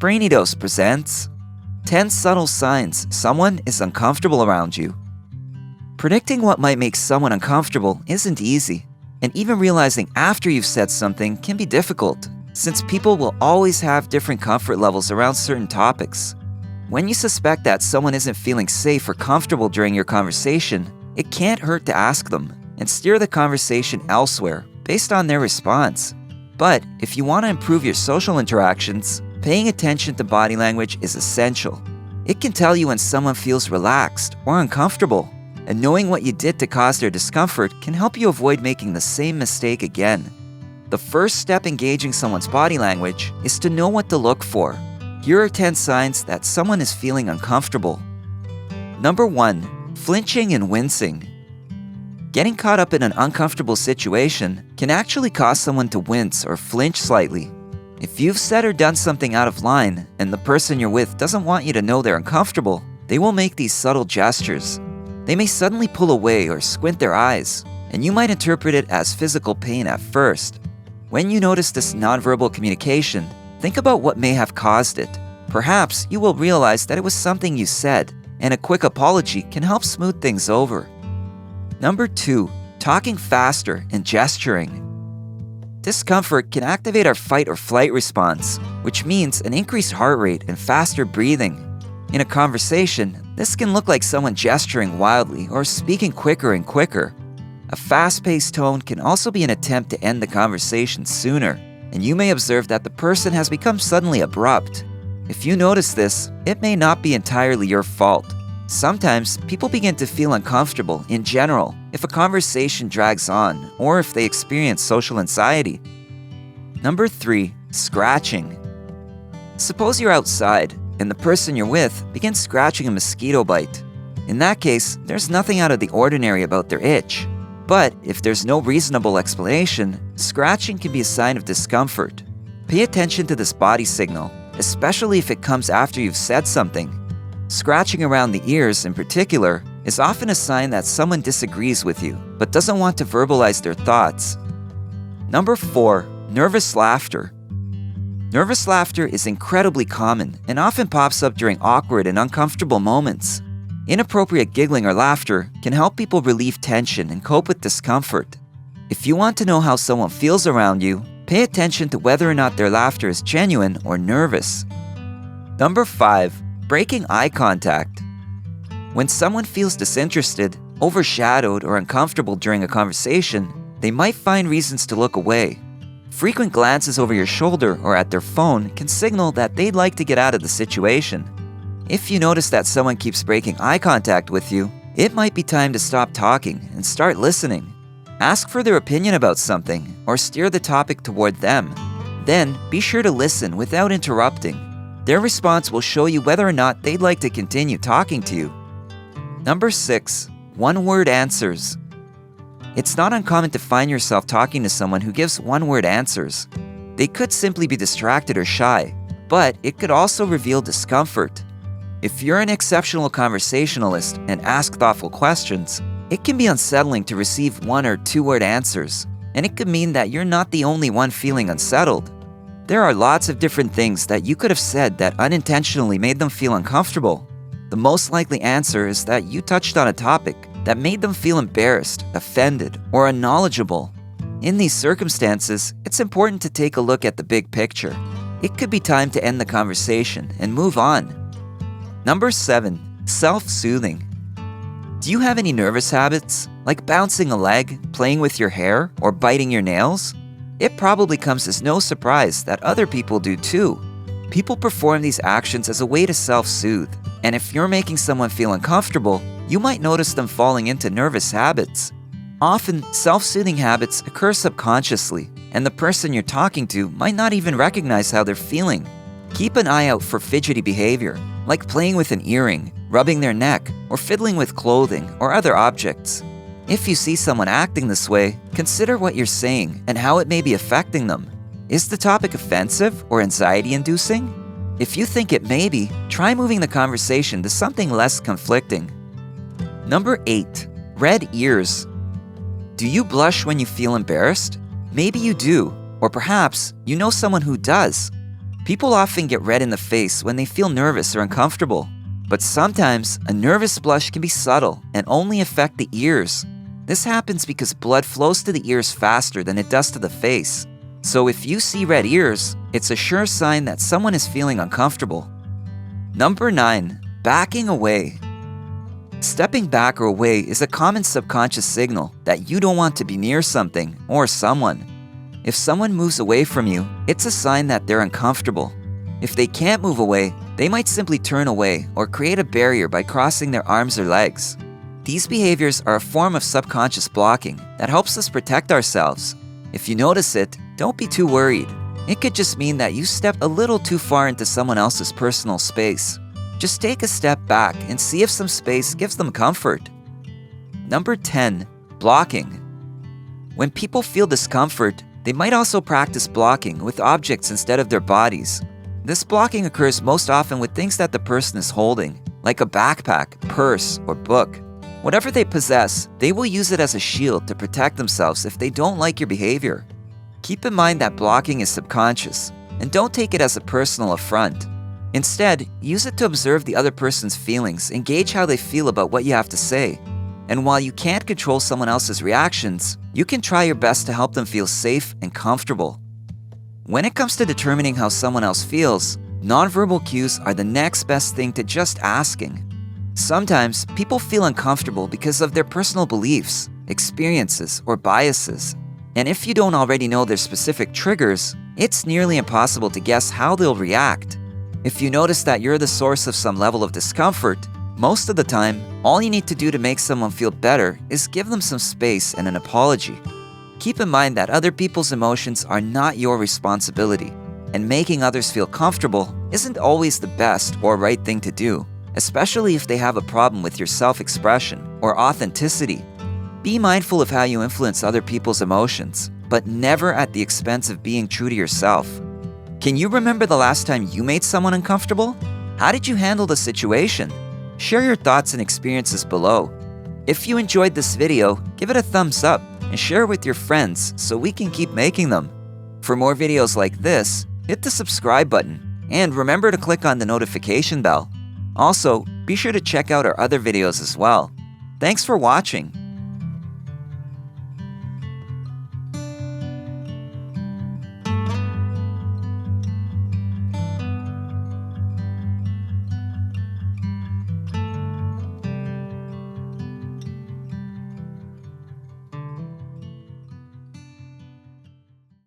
Brainy Dose presents 10 Subtle Signs Someone is Uncomfortable Around You. Predicting what might make someone uncomfortable isn't easy, and even realizing after you've said something can be difficult, since people will always have different comfort levels around certain topics. When you suspect that someone isn't feeling safe or comfortable during your conversation, it can't hurt to ask them and steer the conversation elsewhere based on their response. But if you want to improve your social interactions, paying attention to body language is essential. It can tell you when someone feels relaxed or uncomfortable, and knowing what you did to cause their discomfort can help you avoid making the same mistake again. The first step engaging someone's body language is to know what to look for. Here are 10 signs that someone is feeling uncomfortable. Number 1. Flinching and wincing. Getting caught up in an uncomfortable situation can actually cause someone to wince or flinch slightly. If you've said or done something out of line and the person you're with doesn't want you to know they're uncomfortable, they will make these subtle gestures. They may suddenly pull away or squint their eyes, and you might interpret it as physical pain at first. When you notice this nonverbal communication, think about what may have caused it. Perhaps you will realize that it was something you said, and a quick apology can help smooth things over. Number 2. Talking faster and gesturing. Discomfort can activate our fight or flight response, which means an increased heart rate and faster breathing. In a conversation, this can look like someone gesturing wildly or speaking quicker and quicker. A fast-paced tone can also be an attempt to end the conversation sooner, and you may observe that the person has become suddenly abrupt. If you notice this, it may not be entirely your fault. Sometimes, people begin to feel uncomfortable in general if a conversation drags on or if they experience social anxiety. Number 3. Scratching. Suppose you're outside and the person you're with begins scratching a mosquito bite. In that case, there's nothing out of the ordinary about their itch. But if there's no reasonable explanation, scratching can be a sign of discomfort. Pay attention to this body signal, especially if it comes after you've said something. Scratching around the ears, in particular, is often a sign that someone disagrees with you, but doesn't want to verbalize their thoughts. Number 4. Nervous laughter. Nervous laughter is incredibly common and often pops up during awkward and uncomfortable moments. Inappropriate giggling or laughter can help people relieve tension and cope with discomfort. If you want to know how someone feels around you, pay attention to whether or not their laughter is genuine or nervous. Number 5. Breaking eye contact. When someone feels disinterested, overshadowed, or uncomfortable during a conversation, they might find reasons to look away. Frequent glances over your shoulder or at their phone can signal that they'd like to get out of the situation. If you notice that someone keeps breaking eye contact with you, it might be time to stop talking and start listening. Ask for their opinion about something or steer the topic toward them. Then, be sure to listen without interrupting. Their response will show you whether or not they'd like to continue talking to you. Number 6. One-word answers. It's not uncommon to find yourself talking to someone who gives one-word answers. They could simply be distracted or shy, but it could also reveal discomfort. If you're an exceptional conversationalist and ask thoughtful questions, it can be unsettling to receive one- or two-word answers, and it could mean that you're not the only one feeling unsettled. There are lots of different things that you could have said that unintentionally made them feel uncomfortable. The most likely answer is that you touched on a topic that made them feel embarrassed, offended, or unknowledgeable. In these circumstances, it's important to take a look at the big picture. It could be time to end the conversation and move on. Number 7. Self-soothing. Do you have any nervous habits, like bouncing a leg, playing with your hair, or biting your nails? It probably comes as no surprise that other people do too. People perform these actions as a way to self-soothe, and if you're making someone feel uncomfortable, you might notice them falling into nervous habits. Often, self-soothing habits occur subconsciously, and the person you're talking to might not even recognize how they're feeling. Keep an eye out for fidgety behavior, like playing with an earring, rubbing their neck, or fiddling with clothing or other objects. If you see someone acting this way, consider what you're saying and how it may be affecting them. Is the topic offensive or anxiety-inducing? If you think it may be, try moving the conversation to something less conflicting. Number 8. Red ears. Do you blush when you feel embarrassed? Maybe you do, or perhaps you know someone who does. People often get red in the face when they feel nervous or uncomfortable. But sometimes, a nervous blush can be subtle and only affect the ears. This happens because blood flows to the ears faster than it does to the face. So if you see red ears, it's a sure sign that someone is feeling uncomfortable. Number 9. Backing away. Stepping back or away is a common subconscious signal that you don't want to be near something or someone. If someone moves away from you, it's a sign that they're uncomfortable. If they can't move away, they might simply turn away or create a barrier by crossing their arms or legs. These behaviors are a form of subconscious blocking that helps us protect ourselves. If you notice it, don't be too worried. It could just mean that you stepped a little too far into someone else's personal space. Just take a step back and see if some space gives them comfort. Number 10. Blocking. When people feel discomfort, they might also practice blocking with objects instead of their bodies. This blocking occurs most often with things that the person is holding, like a backpack, purse, or book. Whatever they possess, they will use it as a shield to protect themselves if they don't like your behavior. Keep in mind that blocking is subconscious, and don't take it as a personal affront. Instead, use it to observe the other person's feelings and gauge how they feel about what you have to say. And while you can't control someone else's reactions, you can try your best to help them feel safe and comfortable. When it comes to determining how someone else feels, nonverbal cues are the next best thing to just asking. Sometimes, people feel uncomfortable because of their personal beliefs, experiences, or biases. And if you don't already know their specific triggers, it's nearly impossible to guess how they'll react. If you notice that you're the source of some level of discomfort, most of the time, all you need to do to make someone feel better is give them some space and an apology. Keep in mind that other people's emotions are not your responsibility, and making others feel comfortable isn't always the best or right thing to do, especially if they have a problem with your self-expression or authenticity. Be mindful of how you influence other people's emotions, but never at the expense of being true to yourself. Can you remember the last time you made someone uncomfortable? How did you handle the situation? Share your thoughts and experiences below. If you enjoyed this video, give it a thumbs up and share it with your friends so we can keep making them. For more videos like this, hit the subscribe button and remember to click on the notification bell. Also, be sure to check out our other videos as well. Thanks for watching.